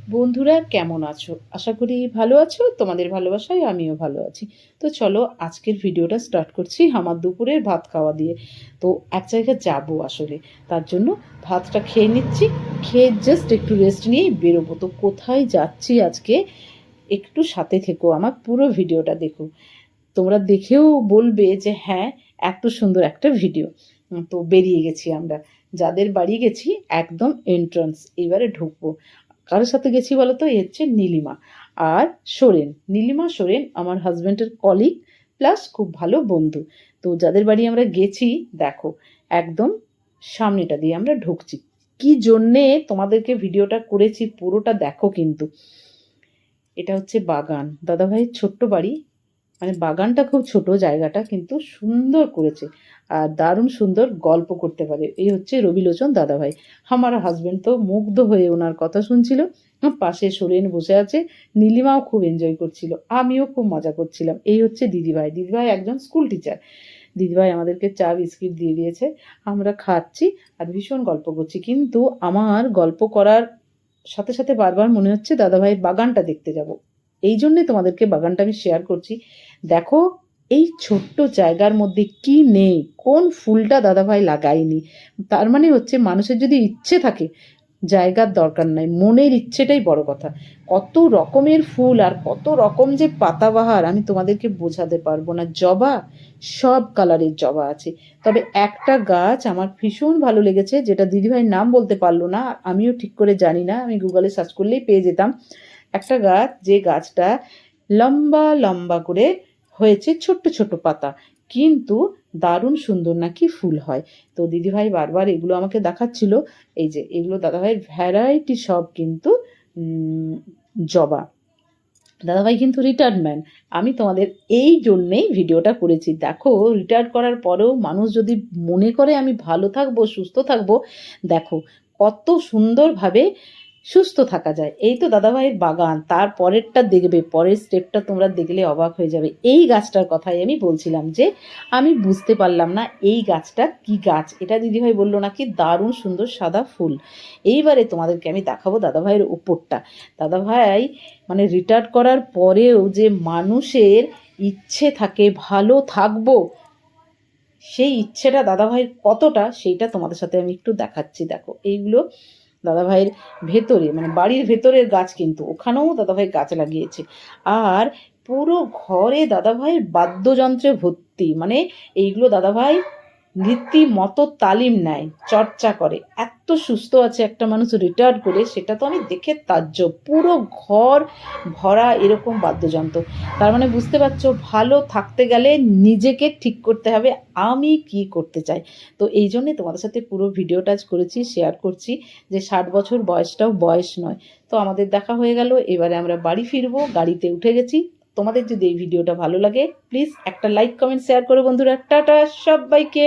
বন্ধুরা কেমন আছো? আশা করি ভালো আছো। তোমাদের ভালোবাসায় আমিও ভালো আছি। তো চলো আজকের ভিডিওটা স্টার্ট করছি আমার দুপুরের ভাত খাওয়া দিয়ে। তো এক জায়গায় যাবো আসলে। তার জন্য ভাতটা খেয়ে নিচ্ছি। খেয়ে জাস্ট একটু রেস্ট নিয়েই বেরোবো। তো কোথায় যাচ্ছি আজকে একটু সাথে থেকো, আমার পুরো ভিডিওটা দেখো। তোমরা দেখেও বলবে যে হ্যাঁ, এত সুন্দর একটা ভিডিও। তো বেরিয়ে গেছি আমরা। যাদের বাড়ি গেছি একদম এন্ট্রান্স। এবারে ঢুকবো। কারোর সাথে গেছি বলো তো? এই হচ্ছে নীলিমা আর সোরেন। নীলিমা সোরেন আমার হাজব্যান্ডের কলিগ প্লাস খুব ভালো বন্ধু। তো যাদের বাড়ি আমরা গেছি দেখো, একদম সামনেটা দিয়ে আমরা ঢুকছি। কি জন্যে তোমাদেরকে ভিডিওটা করেছি পুরোটা দেখো কিন্তু। এটা হচ্ছে বাগান, দাদাভাইয়ের ছোট্ট বাড়ি। মানে বাগানটা খুব ছোট, জায়গাটা কিন্তু সুন্দর করেছে। আর দারুণ সুন্দর গল্প করতে পারে। এই হচ্ছে রবিলোচন দাদাভাই। আমার হাজবেন্ড তো মুগ্ধ হয়ে ওনার কথা শুনছিল। পাশে সোরেন বসে আছে। নীলিমাও খুব এনজয় করছিল, আমিও খুব মজা করছিলাম। এই হচ্ছে দিদিভাই। দিদিভাই একজন স্কুল টিচার। দিদিভাই আমাদেরকে চা বিস্কিট দিয়ে দিয়েছে, আমরা খাচ্ছি আর ভীষণ গল্প করছি। কিন্তু আমার গল্প করার সাথে সাথে বারবার মনে হচ্ছে দাদাভাইয়ের বাগানটা দেখতে যাব। এই জন্যে তোমাদেরকে বাগানটা আমি শেয়ার করছি। দেখো, এই ছোট্ট জায়গার মধ্যে কি নেই, কোন ফুলটা দাদাভাই লাগায়নি। তার মানে হচ্ছে মানুষের যদি ইচ্ছে থাকে, জায়গার দরকার নাই, মনের ইচ্ছেটাই বড় কথা। কত রকমের ফুল আর কত রকম যে পাতাবাহার আমি তোমাদেরকে বোঝাতে পারবো না। জবা, সব কালারের জবা আছে। তবে একটা গাছ আমার ভীষণ ভালো লেগেছে, যেটা দিদিভাইয়ের নাম বলতে পারলো না, আমিও ঠিক করে জানি না, আমি গুগলে সার্চ করলেই পেয়ে যেতাম। একটা গাছ, যে গাছটা লম্বা লম্বা করে হয়েছে, ছোট্ট ছোট পাতা, কিন্তু দারুণ সুন্দর নাকি ফুল হয়। তো দিদিভাই বারবার এগুলো আমাকে দেখাচ্ছিল। এই যে এগুলো দাদাভাইয়ের ভ্যারাইটি সব কিন্তু জবা। দাদাভাই কিন্তু রিটায়ার্ড ম্যান। আমি তোমাদের এই জন্যেই ভিডিওটা করেছি। দেখো, রিটায়ার্ড করার পরেও মানুষ যদি মনে করে আমি ভালো থাকবো, সুস্থ থাকবো, দেখো কত সুন্দরভাবে সুস্থ থাকা যায়। এই তো দাদাভাইয়ের বাগান। তার পরেরটা দেখবে, পরের স্টেপটা তোমরা দেখলে অবাক হয়ে যাবে। এই গাছটার কথাই আমি বলছিলাম যে আমি বুঝতে পারলাম না এই গাছটা কি গাছ। এটা দিদিভাই বললো নাকি দারুণ সুন্দর সাদা ফুল। এইবারে তোমাদেরকে আমি দেখাবো দাদাভাইয়ের ওপরটা। দাদাভাই মানে রিটায়ার্ড করার পরেও যে মানুষের ইচ্ছে থাকে ভালো থাকবো, সেই ইচ্ছেটা দাদাভাইয়ের কতটা, সেইটা তোমাদের সাথে আমি একটু দেখাচ্ছি। দেখো, এইগুলো দাদাভাইয়ের ভেতরে, মানে বাড়ির ভেতরের গাছ, কিন্তু ওখানেও দাদাভাই গাছ লাগিয়েছে। আর পুরো ঘরে দাদাভাইয়ের বাদ্যযন্ত্রে ভর্তি। মানে এইগুলো দাদাভাই রীতিমতো তালিম নেয়, চর্চা করে। এত সুস্থ আছে একটা মানুষ রিটায়ার্ড করে, সেটা তো আমি দেখে তাজ্জব। পুরো ঘর ভরা এরকম বাদ্যযন্ত্র। তার মানে বুঝতে পারছো, ভালো থাকতে গেলে নিজেকে ঠিক করতে হবে আমি কি করতে চাই। তো এই জন্যে তোমাদের সাথে পুরো ভিডিওটা আজ করেছি, শেয়ার করছি যে 60 বছর বয়সটাও বয়স নয়। তো আমাদের দেখা হয়ে গেল, এবারে আমরা বাড়ি ফিরবো, গাড়িতে উঠে গেছি। তোমাদের যদি এই ভিডিওটা ভালো লাগে প্লিজ একটা লাইক কমেন্ট শেয়ার করো বন্ধুরা। টাটা সবাইকে।